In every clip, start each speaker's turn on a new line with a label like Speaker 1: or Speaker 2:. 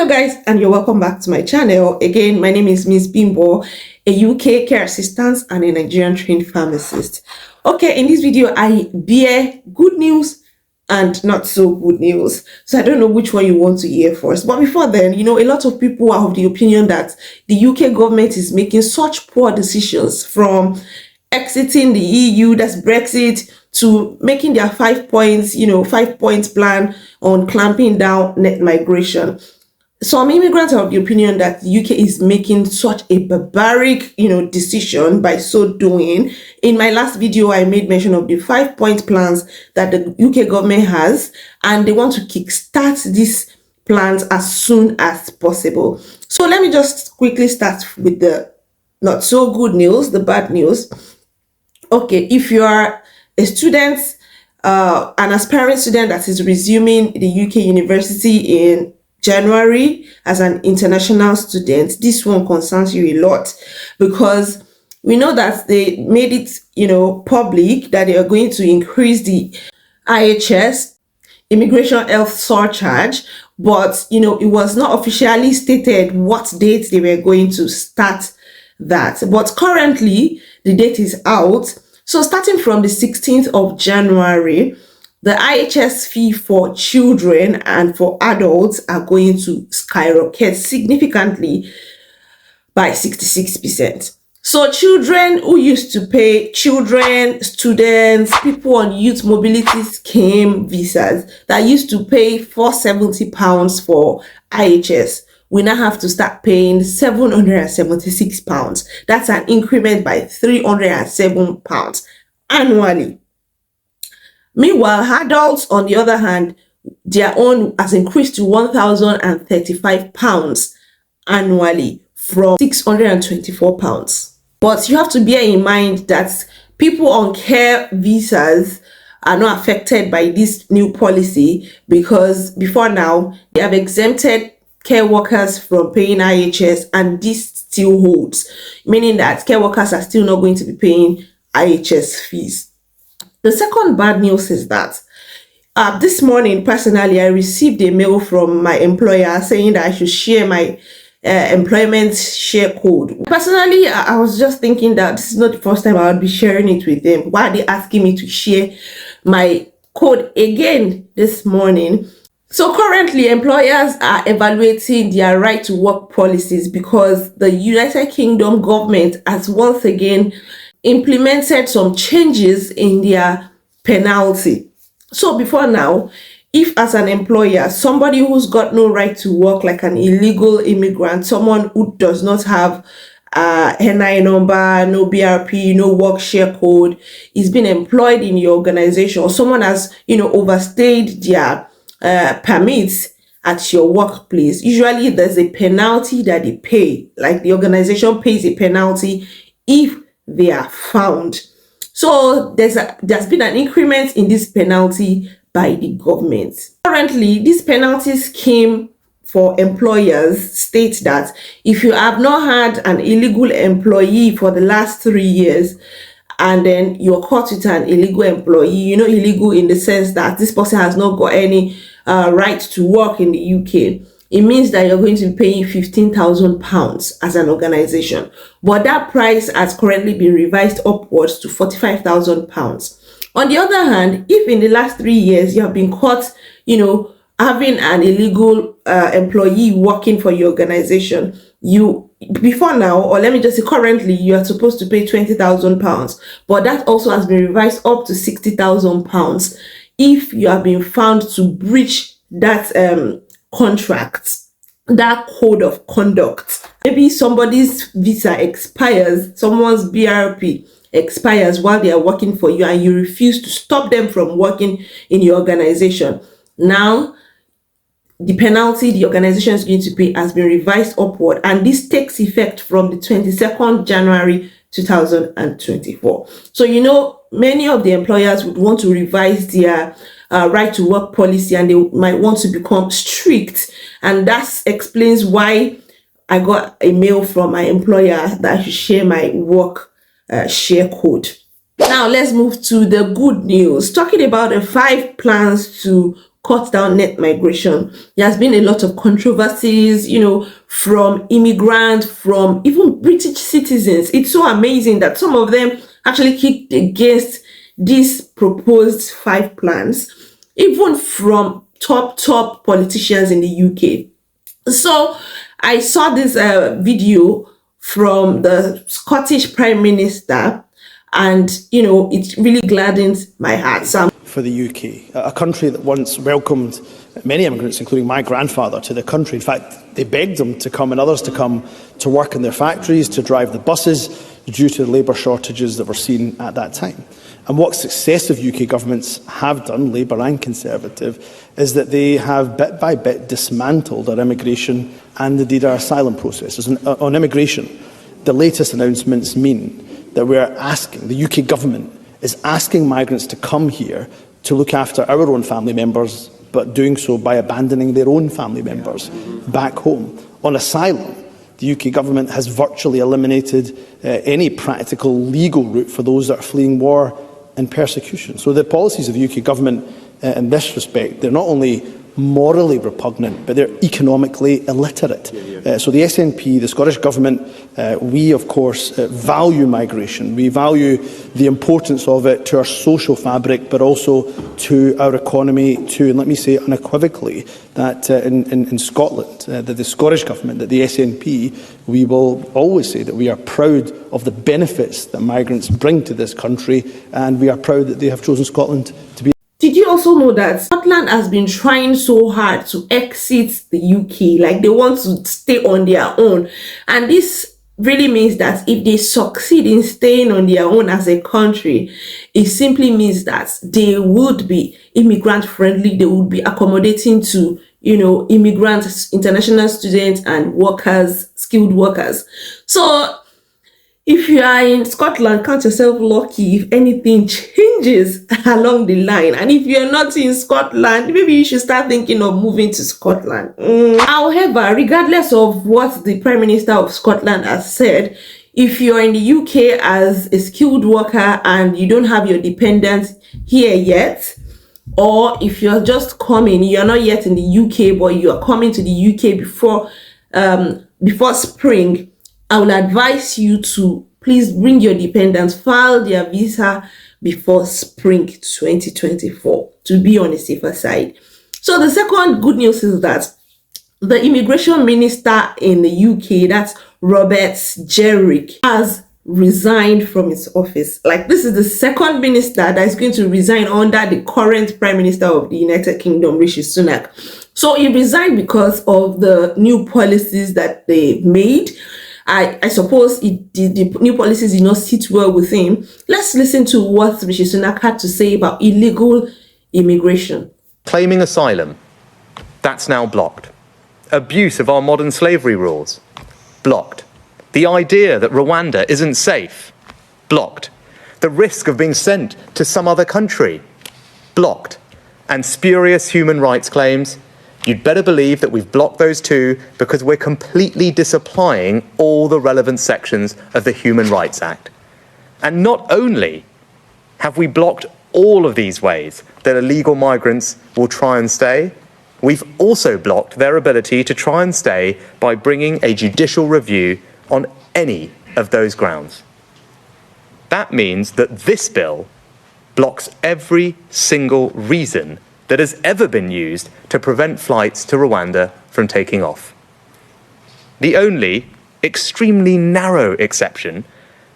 Speaker 1: Hello guys, and you're welcome back to my channel. Again, my name is Miss Bimbo, a UK care assistant and a Nigerian trained pharmacist. Okay, in this video, I bear good news and not so good news. So I don't know which one you want to hear first. But before then, a lot of people are of the opinion that the UK government is making such poor decisions, from exiting the EU, that's Brexit, to making their 5 points, 5 points plan on clamping down net migration. Some immigrants are of the opinion that the UK is making such a barbaric, decision by so doing. In my last video, I made mention of the 5 point plans that the UK government has, and they want to kickstart these plans as soon as possible. So let me just quickly start with the not so good news, the bad news. Okay, if you are a student, an aspiring student that is resuming the UK university in January as an international student, this one concerns you a lot, because we know that they made it, public that they are going to increase the IHS, immigration health surcharge, but it was not officially stated what date they were going to start that. But currently the date is out. So starting from the 16th of January, the IHS fee for children and for adults are going to skyrocket significantly by 66%. So children who used to pay, students, people on youth mobility scheme visas that used to pay £470 for IHS, we now have to start paying £776. That's an increment by £307 annually. Meanwhile, adults, on the other hand, their own has increased to £1,035 annually from £624. But you have to bear in mind that people on care visas are not affected by this new policy, because before now, they have exempted care workers from paying IHS, and this still holds, meaning that care workers are still not going to be paying IHS fees. The second bad news is that this morning, personally, I received a mail from my employer saying that I should share my employment share code. Personally, I was just thinking that this is not the first time I would be sharing it with them. Why are they asking me to share my code again this morning? So currently, employers are evaluating their right to work policies, because the United Kingdom government has once again implemented some changes in their penalty. So before now, if as an employer, somebody who's got no right to work, like an illegal immigrant, someone who does not have NI number, no BRP, no work share code, is being employed in your organization, or someone has, overstayed their permits at your workplace, usually there's a penalty that they pay, like the organization pays a penalty if they are found. So there's been an increment in this penalty by the government. Currently, these penalty scheme for employers states that if you have not had an illegal employee for the last 3 years, and then you're caught with an illegal employee, illegal in the sense that this person has not got any right to work in the UK, it means that you're going to be paying £15,000 as an organization. But that price has currently been revised upwards to £45,000. On the other hand, if in the last 3 years you have been caught, having an illegal employee working for your organization, before now, or let me just say currently, you are supposed to pay £20,000, but that also has been revised up to £60,000 if you have been found to breach that contract, that code of conduct. Maybe somebody's visa expires, someone's BRP expires while they are working for you, and you refuse to stop them from working in your organization. Now, the penalty the organization is going to pay has been revised upward, and this takes effect from the 22nd January 2024. So many of the employers would want to revise their right to work policy, and they might want to become strict, and that explains why I got a mail from my employer that I should share my work share code. Now let's move to the good news, talking about the 5 plans to cut down net migration. There has been a lot of controversies, from immigrants, from even British citizens. It's so amazing that some of them actually kicked against these proposed 5 plans, even from top politicians in the UK. So I saw this video from the Scottish Prime Minister, and it really gladdens my heart. So
Speaker 2: for the UK, a country that once welcomed many immigrants, including my grandfather, to the country. In fact, they begged them to come and others to come to work in their factories, to drive the buses, due to the labour shortages that were seen at that time. And what successive UK governments have done, Labour and Conservative, is that they have bit by bit dismantled our immigration and indeed our asylum processes. And on immigration, the latest announcements mean that we are asking, the UK government is asking migrants to come here to look after our own family members, but doing so by abandoning their own family members back home. On asylum, the UK government has virtually eliminated any practical legal route for those that are fleeing war and persecution. So the policies of the UK government in this respect, they're not only morally repugnant, but they're economically illiterate. So the SNP, the Scottish Government, we of course value migration. We value the importance of it to our social fabric, but also to our economy, and let me say unequivocally, that in Scotland, that the Scottish Government, that the SNP, we will always say that we are proud of the benefits that migrants bring to this country, and we are proud that they have chosen Scotland to be.
Speaker 1: Did you also know that Scotland has been trying so hard to exit the UK? Like, they want to stay on their own. And this really means that if they succeed in staying on their own as a country, it simply means that they would be immigrant friendly. They would be accommodating to, immigrants, international students and workers, skilled workers. So if you are in Scotland, count yourself lucky if anything changes along the line. And if you're not in Scotland, maybe you should start thinking of moving to Scotland. However, regardless of what the Prime Minister of Scotland has said, if you're in the UK as a skilled worker and you don't have your dependents here yet, or if you're just coming, you're not yet in the UK, but you are coming to the UK before spring, I will advise you to please bring your dependents, file their visa before spring 2024 to be on the safer side. So the second good news is that the immigration minister in the UK, that's Robert Jerrick, has resigned from his office. Like, this is the second minister that is going to resign under the current Prime Minister of the United Kingdom, Rishi Sunak. So he resigned because of the new policies that they made. I suppose the new policies did not sit well with him. Let's listen to what Rishi Sunak had to say about illegal immigration.
Speaker 3: Claiming asylum, that's now blocked. Abuse of our modern slavery rules, blocked. The idea that Rwanda isn't safe, blocked. The risk of being sent to some other country, blocked. And spurious human rights claims, you'd better believe that we've blocked those too, because we're completely disapplying all the relevant sections of the Human Rights Act. And not only have we blocked all of these ways that illegal migrants will try and stay, we've also blocked their ability to try and stay by bringing a judicial review on any of those grounds. That means that this bill blocks every single reason that has ever been used to prevent flights to Rwanda from taking off. The only extremely narrow exception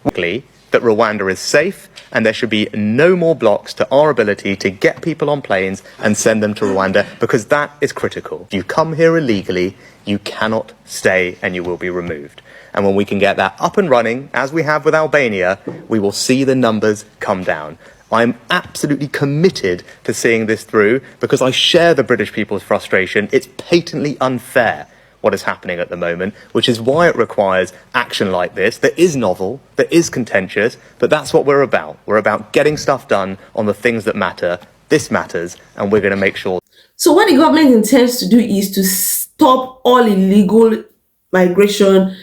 Speaker 3: that Rwanda is safe and there should be no more blocks to our ability to get people on planes and send them to Rwanda, because that is critical. If you come here illegally, you cannot stay and you will be removed. And when we can get that up and running, as we have with Albania, we will see the numbers come down. I'm absolutely committed to seeing this through because I share the British people's frustration. It's patently unfair what is happening at the moment, which is why it requires action like this that is novel, that is contentious, but that's what we're about. We're about getting stuff done on the things that matter. This matters, and we're going to make sure.
Speaker 1: So what the government intends to do is to stop all illegal migration,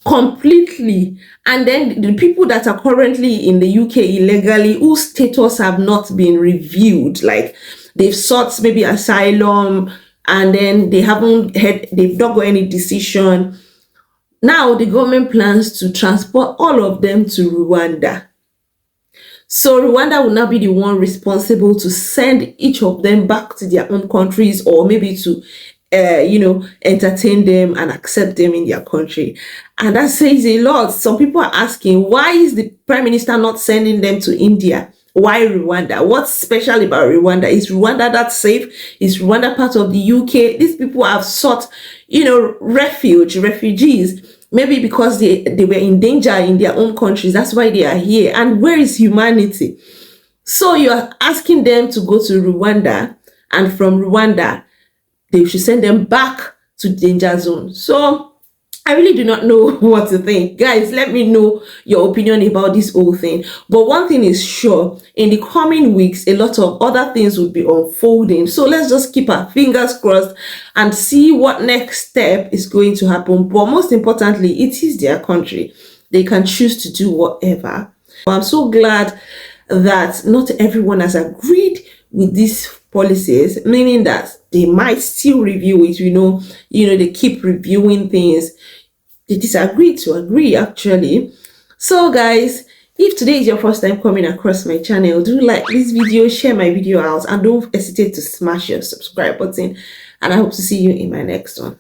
Speaker 1: completely. And then the people that are currently in the UK illegally, whose status have not been reviewed, like they've sought maybe asylum, and then they've not got any decision. Now the government plans to transport all of them to Rwanda. So Rwanda will now be the one responsible to send each of them back to their own countries, or maybe to, entertain them and accept them in their country. And that says a lot. Some people are asking, why is the Prime Minister not sending them to India? Why Rwanda? What's special about Rwanda? Is Rwanda that safe? Is Rwanda part of the UK? These people have sought, refugees. Maybe because they were in danger in their own countries. That's why they are here. And where is humanity? So you are asking them to go to Rwanda, and from Rwanda, they should send them back to danger zone. So I really do not know what to think. Guys, let me know your opinion about this whole thing. But one thing is sure, in the coming weeks, a lot of other things will be unfolding. So let's just keep our fingers crossed and see what next step is going to happen. But most importantly, it is their country. They can choose to do whatever. I'm so glad that not everyone has agreed with these policies, meaning that they might still review it. They keep reviewing things. They disagree to agree, actually. So guys, if today is your first time coming across my channel, do like this video, share my video out, and don't hesitate to smash your subscribe button. And I hope to see you in my next one.